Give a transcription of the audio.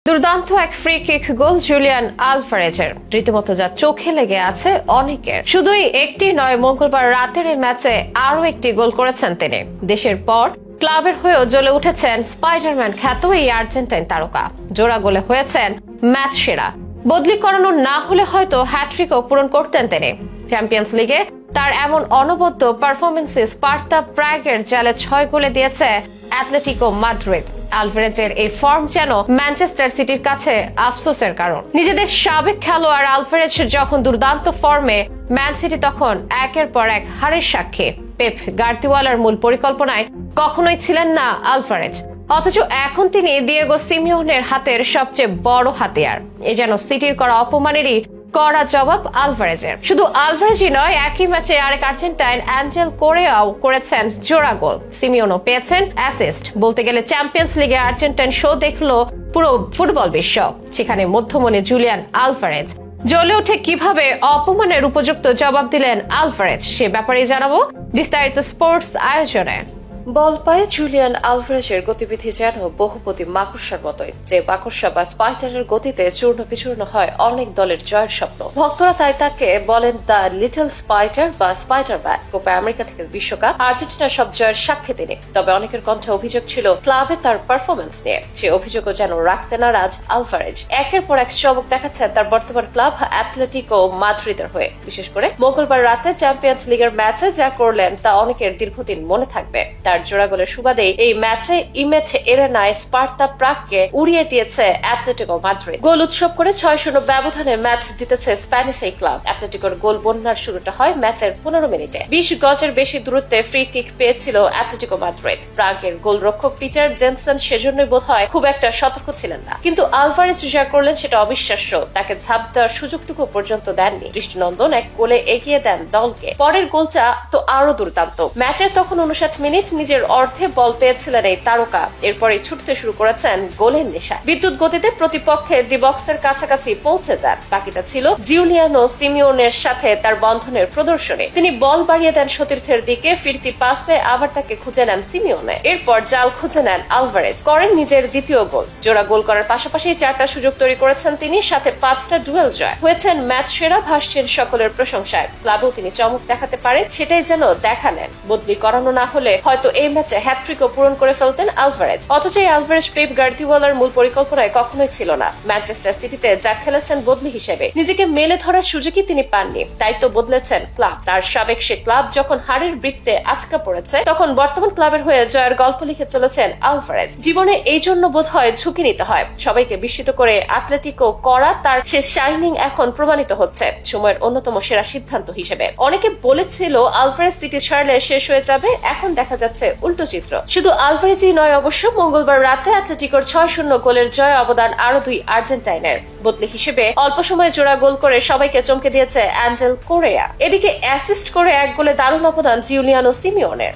দুর্দান্ত এক free kick goal Julian আলভারেজের, রীতিমতো যা চোখে লেগে আছে অনেকের। শুধুই একটি নয়, মঙ্গলবার রাতের এই ম্যাচে আরো একটি গোল করেছেন তিনি। দেশের পর ক্লাবের হয়েও জ্বলে উঠেছেন স্পাইডারম্যান খ্যাত এই আর্জেন্টাইন তারকা। জোড়া গোলে হয়েছেন ম্যাচ সেরা। বদলি করানো না হলে হয়তো হ্যাট্রিকও পূরণ করতেন তিনি। চ্যাম্পিয়ন্স লিগে তার এমন অনবদ্য পারফরমেন্সে স্পার্তা প্রাগের জালে 6 গোলে দিয়েছে অ্যাটলেটিকো মাদ্রিদ। আলভারেজের এই ফর্ম যেন ম্যানচেস্টার সিটির কাছে আফসোসের কারণ। নিজেদের সাবেক খেলোয়াড় আলভারেজ যখন দুর্দান্ত ফর্মে, ম্যান সিটি তখন একের পর এক হারের সাক্ষী। পেপ গার্দিওলার মূল পরিকল্পনায় কখনোই ছিলেন না আলভারেজ, অথচ এখন তিনি দিয়েগো সিমিওনের হাতের সবচেয়ে বড় হাতিয়ার। এ যেন সিটির করা অপমানেরই কড়া জবাব আলভারেজের। শুধু আলভারেজই নয়, একই ম্যাচে আরেক আর্জেন্টাইন অ্যাঞ্জেল কোরেয়াও করেছেন জোড়া গোল। সিমিওনও পেয়েছেন অ্যাসিস্ট। বলতে গেলে চ্যাম্পিয়ন্স লিগে আর্জেন্টাইন শো দেখলো পুরো ফুটবল বিশ্ব। সেখানে মধ্যমণি জুলিয়ান আলভারেজ জ্বলে উঠে কিভাবে অপমানের উপযুক্ত জবাব দিলেন আলভারেজ, সে ব্যাপারে জানাবো বিস্তারিত স্পোর্টস আয়োজনে। বল পায়ে জুলিয়ান আলভারেজের গতিবিধি যেন বহুপতি মাকড়সার মতোই, যে মাকড়সা বা স্পাইডারের গতিতে চূর্ণ বিচূর্ণ হয় অনেক দলের জয়ের স্বপ্ন। ভক্তরা তাই তাকে বলেন দ্য লিটল স্পাইডার বা স্পাইডারম্যান। কোপা আমেরিকা থেকে বিশ্বকাপ, আর্জেন্টিনার সব জয়ের সাক্ষী তিনি। তবে অনেকের কণ্ঠে অভিযোগ ছিল ক্লাবে তার পারফরমেন্স নিয়ে। সে অভিযোগও যেন রাখতে নারাজ আলভারেজ। একের পর এক চমক দেখাচ্ছেন তার বর্তমান ক্লাব অ্যাটলেটিকো মাদ্রিদের হয়ে। বিশেষ করে মঙ্গলবার রাতে চ্যাম্পিয়ন্স লিগের ম্যাচে যা করলেন তা অনেকের দীর্ঘদিন মনে থাকবে। তার জোড়া গোলের সুবাদে এই ম্যাচে ইমেট এরেনায় স্পার্তা প্রাগকে উড়িয়ে দিয়েছে অ্যাটলেটিকো মাদ্রিদ। গোল উৎসব করে 6-0 ব্যবধানে ম্যাচ জিতেছে স্প্যানিশ এই ক্লাব। অ্যাটলেটিকোর গোল বন্যার শুরুটা হয় ম্যাচের 15 মিনিটে। 20 গজের বেশি দূরত্বে ফ্রি কিক পেয়েছিল অ্যাটলেটিকো মাদ্রিদ। প্রাগের গোলরক্ষক পিটার জেনসেন সেজন্যই বোধহয় খুব একটা সতর্ক ছিলেন না, কিন্তু আলভারেজ যা করলেন সেটা অবিশ্বাস্য। তাকে ঝাঁপ দেওয়ার সুযোগটুকু পর্যন্ত দেননি। দৃষ্টিনন্দন এক গোলে এগিয়ে দেন দলকে। পরের গোলটা তো আরো দুর্দান্ত। ম্যাচের তখন 59 মিনিট, নিজের অর্ধে বল পেয়েছিলেন এই তারকা। এরপরে ছুটতে শুরু করেছেন গোলের নেশা। বিদ্যুৎ গতিতে প্রতিপক্ষের ডি বক্সের কাছাকাছি পৌঁছে যান। বাকিটা ছিল জিউলিয়ানো সিমিওনের সাথে তার বন্ধনের প্রদর্শনী। তিনি বল বাড়িয়ে দেন সতীর্থের দিকে, ফিরতি পাসে আবার তাকে খুঁজে নেন সিমিওনে। এরপর জাল খুঁজে নেন আলভারেজ, করেন নিজের দ্বিতীয় গোল। জোড়া গোল করার পাশাপাশি 4টা সুযোগ তৈরি করেছেন তিনি, সাথে 5টা ডুয়েল জয়। হয়েছেন ম্যাচ সেরা, ভাসছেন সকলের প্রশংসায়। ক্লাবেও তিনি চমক দেখাতে পারেন, সেটাই যেন দেখালেন। বদলি করানো না হলে হয়তো এই ম্যাচে হ্যাট্রিকও পূরণ করে ফেলতেন আলভারেজ। অথচ এই আলভারেজ পেপ গার্দিওলার মূল পরিকল্পনায় কখনোই ছিল না। ম্যানচেস্টার সিটিতে যা খেলেছেন বদলি হিসেবে, নিজেকে মেলে ধরার সুযোগই তিনি পাননি। তাই তো বদলেছেন ক্লাব। তার সাবেক সে ক্লাব যখন হারের বৃত্তে আটকা পড়েছে, তখন বর্তমান ক্লাবের হয়ে জয়ের গল্প লিখে চলেছেন আলভারেজ। জীবনে এই জন্য বোধ হয় ঝুঁকি নিতে হয়। সবাইকে বিস্মিত করে অ্যাটলেটিকো করা তার সে শাইনিং এখন প্রমাণিত হচ্ছে সময়ের অন্যতম সেরা সিদ্ধান্ত হিসেবে। অনেকে বলেছিল আলভারেজ সিটি ছাড়লে শেষ হয়ে যাবে, এখন দেখা যাচ্ছে উল্টো চিত্র। শুধু আলভারেজই নয় অবশ্য, মঙ্গলবার রাতে অ্যাটলেটিকোর 6-0 গোলের জয় অবদান আরো 2 আর্জেন্টাইনের। বদলি হিসেবে অল্প সময়ে জোড়া গোল করে সবাইকে চমকে দিয়েছে অ্যাঞ্জেল কোরেয়া। এদিকে অ্যাসিস্ট করে এক গোলে দারুণ অবদান জিউলিয়ানো সিমিওনের।